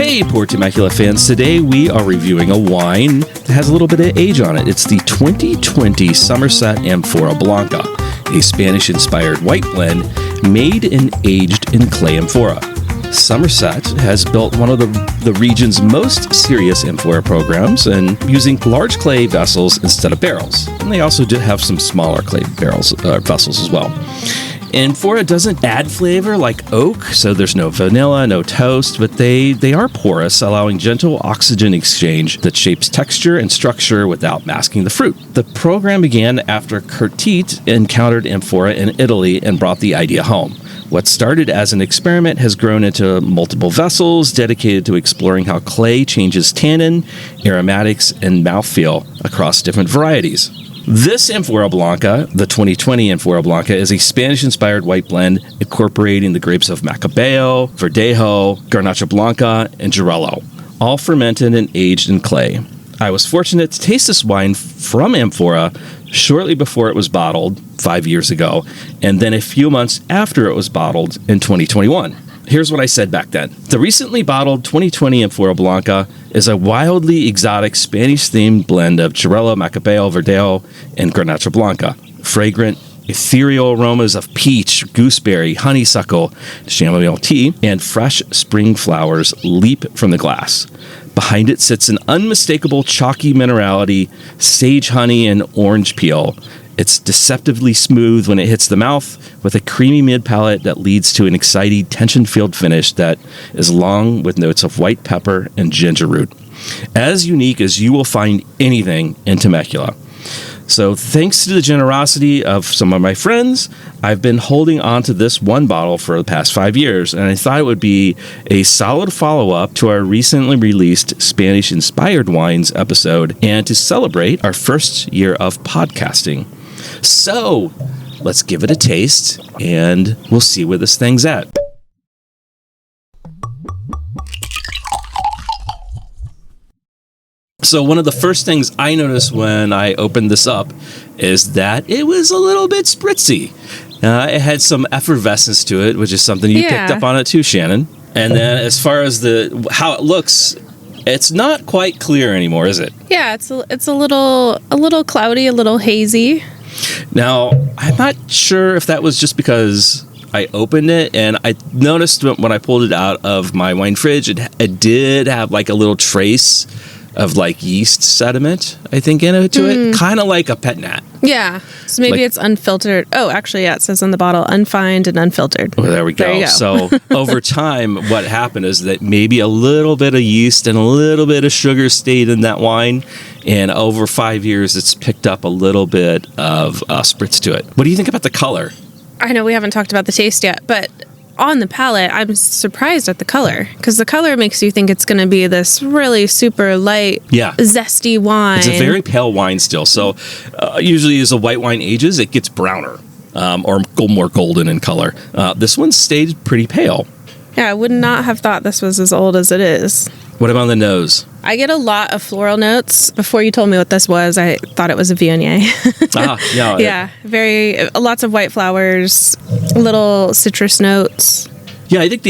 Hey, Pour Temecula fans. Today we are reviewing a wine that has a little bit of age on it. It's the 2020 Somerset Amphorae Blanca, a Spanish-inspired white blend made and aged in clay amphora. Somerset has built one of the region's most serious amphora programs and using large clay vessels instead of barrels. And they also did have some smaller clay vessels as well. Amphora doesn't add flavor like oak, so there's no vanilla, no toast, but they are porous, allowing gentle oxygen exchange that shapes texture and structure without masking the fruit. The program began after Curtit encountered amphora in Italy and brought the idea home. What started as an experiment has grown into multiple vessels dedicated to exploring how clay changes tannin, aromatics, and mouthfeel across different varieties. This Amphorae Blanca, the 2020 Amphorae Blanca, is a Spanish-inspired white blend incorporating the grapes of Macabeo, Verdejo, Garnacha Blanca, and Girello, all fermented and aged in clay. I was fortunate to taste this wine from Amphora shortly before it was bottled 5 years ago, and then a few months after it was bottled in 2021. Here's what I said back then. The recently bottled 2020 Amphorae Blanca is a wildly exotic Spanish-themed blend of Girello, Macabeo, Verdejo, and Garnacha Blanca. Fragrant, ethereal aromas of peach, gooseberry, honeysuckle, chamomile tea, and fresh spring flowers leap from the glass. Behind it sits an unmistakable chalky minerality, sage honey, and orange peel. It's deceptively smooth when it hits the mouth, with a creamy mid-palate that leads to an exciting tension-filled finish that is long with notes of white pepper and ginger root. As unique as you will find anything in Temecula. So thanks to the generosity of some of my friends, I've been holding on to this one bottle for the past 5 years, and I thought it would be a solid follow-up to our recently released Spanish-inspired wines episode and to celebrate our first year of podcasting. So, let's give it a taste, and we'll see where this thing's at. So one of the first things I noticed when I opened this up is that it was a little bit spritzy. It had some effervescence to it, which is something you picked up on it too, Shannon. And then as far as how it looks, it's not quite clear anymore, is it? Yeah, it's a little cloudy, a little hazy. Now, I'm not sure if that was just because I opened it, and I noticed when I pulled it out of my wine fridge, it did have like a little trace of like yeast sediment, I think, in it to it. Kind of like a pet nat. Yeah. So maybe it's unfiltered. Oh, actually, yeah, it says on the bottle, unfined and unfiltered. Oh, there we go. There you go. So over time, what happened is that maybe a little bit of yeast and a little bit of sugar stayed in that wine. And over 5 years, it's picked up a little bit of spritz to it. What do you think about the color? I know we haven't talked about the taste yet, but on the palate, I'm surprised at the color, because the color makes you think it's going to be this really super light, zesty wine. It's a very pale wine still. So usually as a white wine ages, it gets browner or more golden in color. This one stayed pretty pale. Yeah, I would not have thought this was as old as it is. What about the nose? I get a lot of floral notes. Before you told me what this was, I thought it was a Viognier. Yeah. Lots of white flowers, little citrus notes. Yeah, I think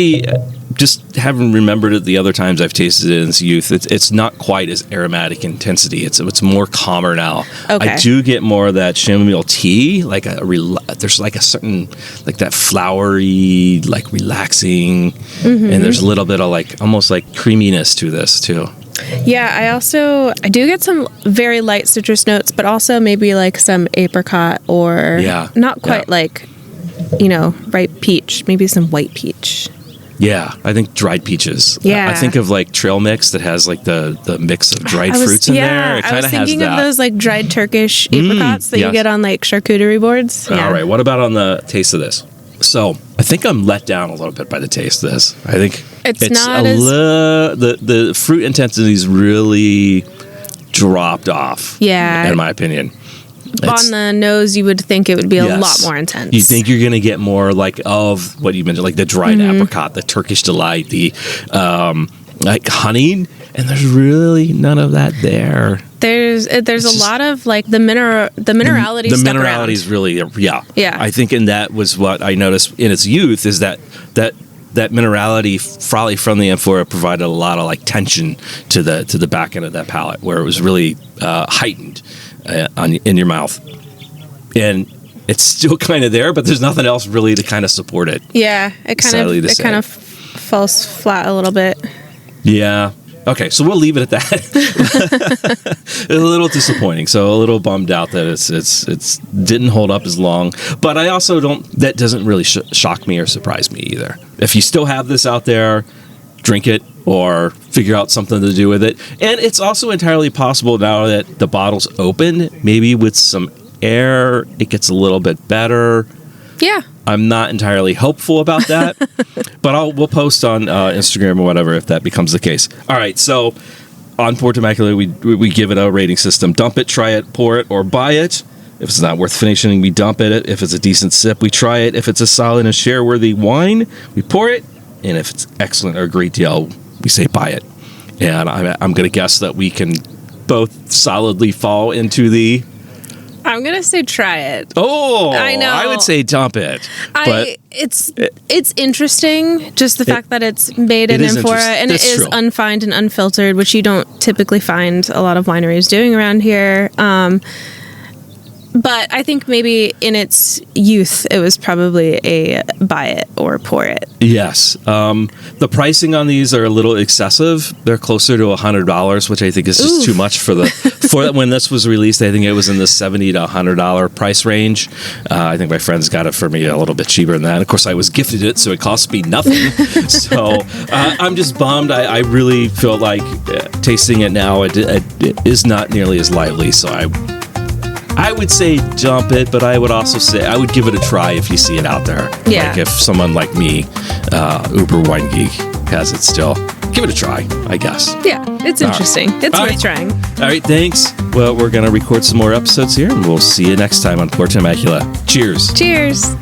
just having remembered it the other times I've tasted it in its youth, it's not quite as aromatic intensity. It's more calmer now. Okay. I do get more of that chamomile tea, there's like a certain, like that flowery, like relaxing, and there's a little bit of like, almost like creaminess to this too. Yeah, I do get some very light citrus notes, but also maybe like some apricot or not quite like, ripe peach, maybe some white peach. Yeah, I think dried peaches. Yeah. I think of like trail mix that has like the mix of dried fruits in there. It kind of has that. I was thinking of those like dried Turkish apricots that you get on like charcuterie boards. Yeah. All right, what about on the taste of this? So I think I'm let down a little bit by the taste of this. I think it's not the fruit intensity is really dropped off. Yeah, in my opinion. On the nose, you would think it would be a lot more intense. You think you're going to get more like of what you mentioned, like the dried apricot, the Turkish delight, the like honey, and there's really none of that there. There's a lot of like the minerality. The minerality is really yeah. I think, and that was what I noticed in its youth is that that minerality probably from the amphora provided a lot of like tension to the back end of that palate, where it was really heightened in your mouth. And it's still kind of there, but there's nothing else really to kind of support it. Yeah, it kind of falls flat a little bit. Yeah. Okay, so we'll leave it at that. A little disappointing, so a little bummed out that it's didn't hold up as long. But I also that doesn't really shock me or surprise me either. If you still have this out there, drink it or figure out something to do with it. And it's also entirely possible now that the bottle's open, maybe with some air, it gets a little bit better. Yeah. I'm not entirely hopeful about that, but we'll post on Instagram or whatever if that becomes the case. All right, so on Pour Temecula, we give it a rating system. Dump it, try it, pour it, or buy it. If it's not worth finishing, we dump it. If it's a decent sip, we try it. If it's a solid and share-worthy wine, we pour it. And if it's excellent or a great deal, we say buy it. And I'm going to guess that we can both solidly fall into the... I'm gonna say try it. Oh, I know. I would say dump it. But it's interesting, just the fact that it's made in amphora and it is unfined and unfiltered, which you don't typically find a lot of wineries doing around here. But I think maybe in its youth, it was probably a buy it or pour it. Yes. The pricing on these are a little excessive. They're closer to $100, which I think is just too much for when this was released. I think it was in the $70 to $100 price range. I think my friends got it for me a little bit cheaper than that. Of course, I was gifted it, so it cost me nothing. So I'm just bummed. I really feel like tasting it now, it is not nearly as lively. So I would say dump it, but I would also say I would give it a try if you see it out there. Yeah. Like if someone like me, Uber Wine Geek, has it still, give it a try, I guess. Yeah, it's interesting. It's worth trying. All right, thanks. Well, we're going to record some more episodes here, and we'll see you next time on Pour Temecula. Cheers. Cheers.